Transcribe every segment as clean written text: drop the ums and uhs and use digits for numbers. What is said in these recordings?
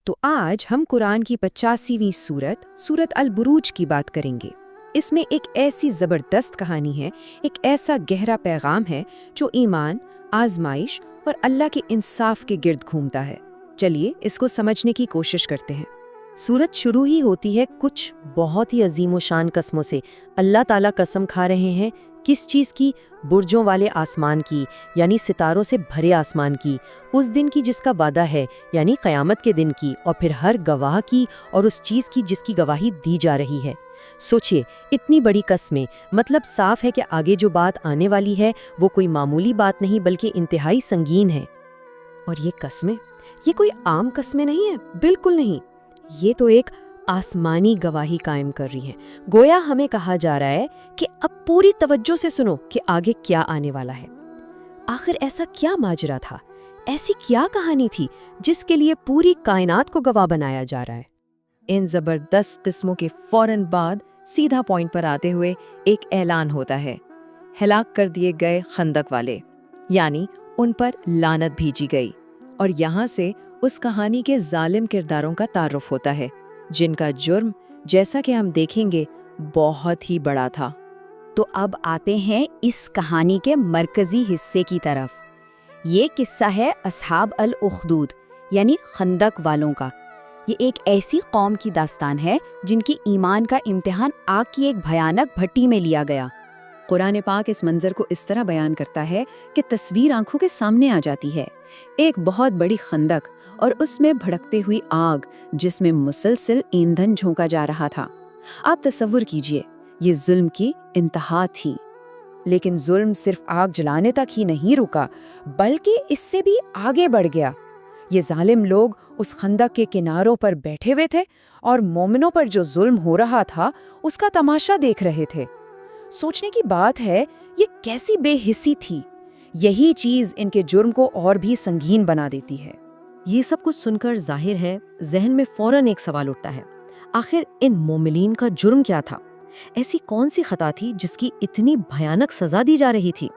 تو آج ہم قرآن کی 85ویں سورت البروج کی بات کریں گے۔ اس میں ایک ایسی زبردست کہانی ہے، ایک ایسا گہرا پیغام ہے جو ایمان، آزمائش اور اللہ کے انصاف کے گرد گھومتا ہے۔ چلیے اس کو سمجھنے کی کوشش کرتے ہیں۔ سورت شروع ہی ہوتی ہے کچھ بہت ہی عظیم و شان قسموں سے۔ اللہ تعالیٰ قسم کھا رہے ہیں کس چیز کی؟ برجوں والے آسمان کی، یعنی ستاروں سے بھرے آسمان کی، اس دن کی جس کا وعدہ ہے یعنی قیامت کے دن کی، اور پھر ہر گواہ کی اور اس چیز کی جس کی گواہی دی جا رہی ہے۔ سوچئے اتنی بڑی قسمیں، مطلب صاف ہے کہ آگے جو بات آنے والی ہے وہ کوئی معمولی بات نہیں بلکہ انتہائی سنگین ہے۔ اور یہ قسمیں، یہ کوئی عام قسمیں نہیں ہیں، بالکل نہیں۔ یہ تو ایک آسمانی گواہی قائم کر رہی ہیں۔ گویا ہمیں کہا جا رہا ہے کہ اب پوری توجہ سے سنو کہ آگے کیا آنے والا ہے۔ آخر ایسا کیا ماجرا تھا، ایسی کیا کہانی تھی جس کے لیے پوری کائنات کو گواہ بنایا جا رہا ہے؟ ان زبردست قسموں کے فوراً بعد سیدھا پوائنٹ پر آتے ہوئے ایک اعلان ہوتا ہے۔ ہلاک کر دیے گئے خندق والے، یعنی ان پر لعنت بھیجی گئی، اور یہاں سے اس کہانی کے ظالم کرداروں کا تعارف ہوتا ہے جن کا جرم، جیسا کہ ہم دیکھیں گے، بہت ہی بڑا تھا۔ تو اب آتے ہیں اس کہانی کے مرکزی حصے کی طرف۔ یہ قصہ ہے اصحاب الاخدود یعنی خندق والوں کا۔ یہ ایک ایسی قوم کی داستان ہے جن کی ایمان کا امتحان آگ کی ایک بھیانک بھٹی میں لیا گیا۔ قرآن پاک اس منظر کو اس طرح بیان کرتا ہے کہ تصویر آنکھوں کے سامنے آ جاتی ہے، ایک بہت بڑی خندق اور اس میں بھڑکتے ہوئی آگ جس میں مسلسل ایندھن جھونکا جا رہا تھا۔ آپ تصور کیجئے، یہ ظلم کی انتہا تھی۔ لیکن ظلم صرف آگ جلانے تک ہی نہیں رکا، بلکہ اس سے بھی آگے بڑھ گیا۔ یہ ظالم لوگ اس خندق کے کناروں پر بیٹھے ہوئے تھے اور مومنوں پر جو ظلم ہو رہا تھا اس کا تماشا دیکھ رہے تھے۔ سوچنے کی بات ہے یہ کیسی بے حسی تھی۔ یہی چیز ان کے جرم کو اور بھی سنگین بنا دیتی ہے۔ یہ سب کچھ سن کر ظاہر ہے ذہن میں فوراً ایک سوال اٹھتا ہے، آخر ان مومنین کا جرم کیا تھا؟ ایسی کون سی خطا تھی جس کی اتنی بھیانک سزا دی جا رہی تھی؟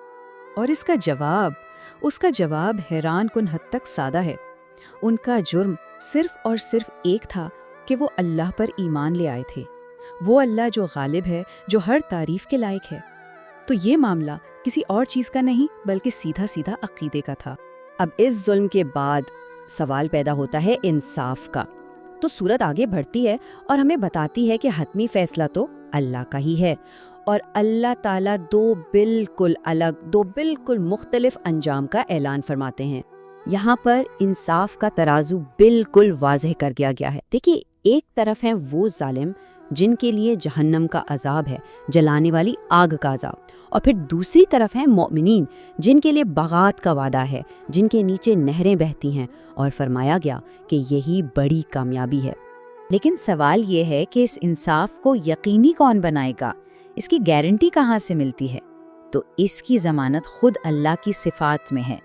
اور اس کا جواب حیران کن حد تک سادہ ہے۔ ان کا جرم صرف اور صرف ایک تھا کہ وہ اللہ پر ایمان لے آئے تھے، وہ اللہ جو غالب ہے، جو ہر تعریف کے لائق ہے۔ تو یہ معاملہ کسی اور چیز کا نہیں بلکہ سیدھا سیدھا عقیدے کا تھا۔ اب اس ظلم کے بعد سوال پیدا ہوتا ہے انصاف کا۔ تو سورت آگے بڑھتی ہے اور ہمیں بتاتی ہے کہ حتمی فیصلہ تو اللہ کا ہی ہے، اور اللہ تعالیٰ دو بالکل مختلف انجام کا اعلان فرماتے ہیں۔ یہاں پر انصاف کا ترازو بالکل واضح کر دیا گیا ہے۔ دیکھیے، ایک طرف ہیں وہ ظالم جن کے لیے جہنم کا عذاب ہے، جلانے والی آگ کا عذاب، اور پھر دوسری طرف ہیں مومنین جن کے لیے باغات کا وعدہ ہے، جن کے نیچے نہریں بہتی ہیں، اور فرمایا گیا کہ یہی بڑی کامیابی ہے۔ لیکن سوال یہ ہے کہ اس انصاف کو یقینی کون بنائے گا؟ اس کی گارنٹی کہاں سے ملتی ہے؟ تو اس کی ضمانت خود اللہ کی صفات میں ہے،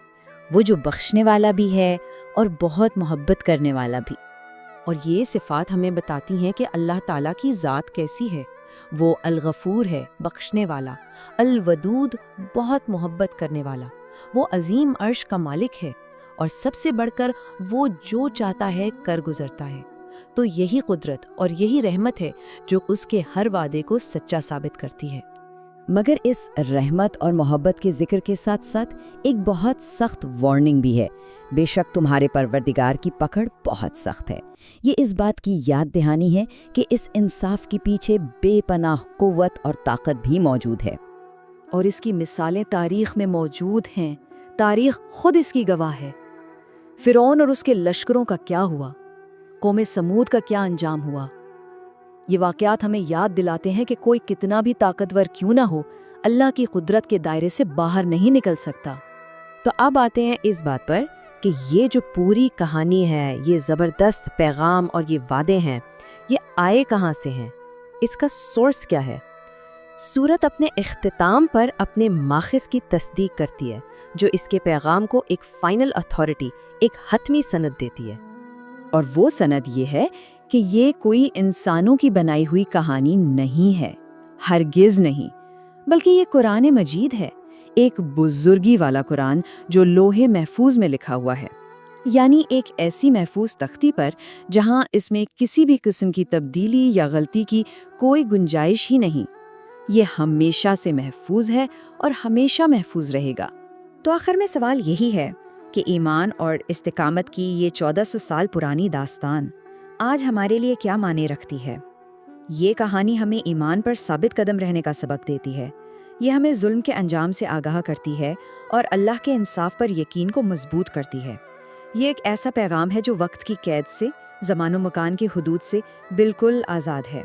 وہ جو بخشنے والا بھی ہے اور بہت محبت کرنے والا بھی۔ اور یہ صفات ہمیں بتاتی ہیں کہ اللہ تعالیٰ کی ذات کیسی ہے۔ وہ الغفور ہے، بخشنے والا، الودود، بہت محبت کرنے والا، وہ عظیم عرش کا مالک ہے، اور سب سے بڑھ کر وہ جو چاہتا ہے کر گزرتا ہے۔ تو یہی قدرت اور یہی رحمت ہے جو اس کے ہر وعدے کو سچا ثابت کرتی ہے۔ مگر اس رحمت اور محبت کے ذکر کے ساتھ ساتھ ایک بہت سخت وارننگ بھی ہے۔ بے شک تمہارے پروردگار کی پکڑ بہت سخت ہے۔ یہ اس بات کی یاد دہانی ہے کہ اس انصاف کے پیچھے بے پناہ قوت اور طاقت بھی موجود ہے، اور اس کی مثالیں تاریخ میں موجود ہیں۔ تاریخ خود اس کی گواہ ہے۔ فرعون اور اس کے لشکروں کا کیا ہوا؟ قوم سمود کا کیا انجام ہوا؟ یہ واقعات ہمیں یاد دلاتے ہیں کہ کوئی کتنا بھی طاقتور کیوں نہ ہو، اللہ کی قدرت کے دائرے سے باہر نہیں نکل سکتا۔ تو اب آتے ہیں اس بات پر کہ یہ جو پوری کہانی ہے، یہ زبردست پیغام اور یہ وعدے ہیں، یہ آئے کہاں سے ہیں؟ اس کا سورس کیا ہے؟ سورت اپنے اختتام پر اپنے ماخذ کی تصدیق کرتی ہے، جو اس کے پیغام کو ایک فائنل اتھارٹی، ایک حتمی سند دیتی ہے۔ اور وہ سند یہ ہے کہ یہ کوئی انسانوں کی بنائی ہوئی کہانی نہیں ہے، ہرگز نہیں، بلکہ یہ قرآن مجید ہے، ایک بزرگی والا قرآن جو لوح محفوظ میں لکھا ہوا ہے۔ یعنی ایک ایسی محفوظ تختی پر جہاں اس میں کسی بھی قسم کی تبدیلی یا غلطی کی کوئی گنجائش ہی نہیں۔ یہ ہمیشہ سے محفوظ ہے اور ہمیشہ محفوظ رہے گا۔ تو آخر میں سوال یہی ہے کہ ایمان اور استقامت کی یہ 1400 سال پرانی داستان آج ہمارے لیے کیا معنی رکھتی ہے؟ یہ کہانی ہمیں ایمان پر ثابت قدم رہنے کا سبق دیتی ہے۔ یہ ہمیں ظلم کے انجام سے آگاہ کرتی ہے اور اللہ کے انصاف پر یقین کو مضبوط کرتی ہے۔ یہ ایک ایسا پیغام ہے جو وقت کی قید سے، زمان و مکان کی حدود سے بالکل آزاد ہے۔